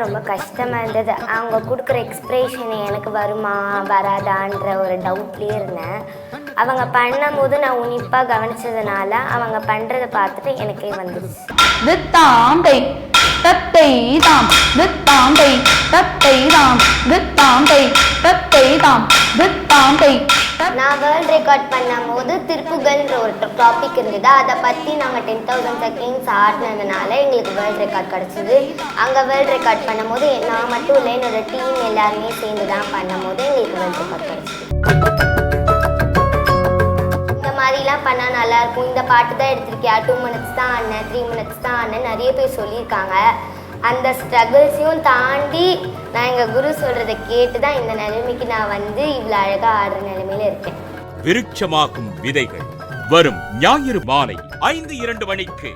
ரொம்ப கஷ்டமாக இருந்தது. அவங்க கொடுக்குற எக்ஸ்ப்ரெஷன் எனக்கு வருமா வராதான்ற ஒரு டவுட்லேயே இருந்தேன். அவங்க பண்ணும்போது நான் உன்னிப்பாக கவனிச்சதுனால அவங்க பண்ணுறதை பார்த்துட்டு எனக்கே வந்துடுச்சு. நான் வேர்ல்ட் ரெக்கார்ட் பண்ணும்போது திருப்புகள்ன்ற ஒரு டாபிக் இருந்தது. அதை பற்றி நாங்கள் 10,000 செகண்ட்ஸ் ஆடினதுனால எங்களுக்கு வேர்ல்ட் ரெக்கார்ட் கிடச்சிது. அங்கே வேர்ல்ட் ரெக்கார்ட் பண்ணும்போது நான் மட்டும் இல்லை, என்னோட டீம் எல்லாருமே சேர்ந்து தான் பண்ணும்போது எங்களுக்கு வேர்ல்ட் ரெக்கார்ட் கிடச்சிது. இந்த மாதிரிலாம் பண்ணால் நல்லாயிருக்கும், இந்த பாட்டு தான் எடுத்திருக்கியா, 2 minutes தான் ஆடினேன், 3 minutes தான் ஆடினேன் நிறைய பேர் சொல்லியிருக்காங்க. அந்த ஸ்ட்ரகிள்ஸையும் தாண்டி நான் எங்கள் குரு சொல்கிறத கேட்டு தான் இந்த நிலைமைக்கு நான் வந்து இவ்வளோ அழகாக ஆடுற நிலைமையில இருக்கேன். விருட்சமாகும் விதைகள் வரும் ஞாயிறு மாலை 5:02 மணிக்கு.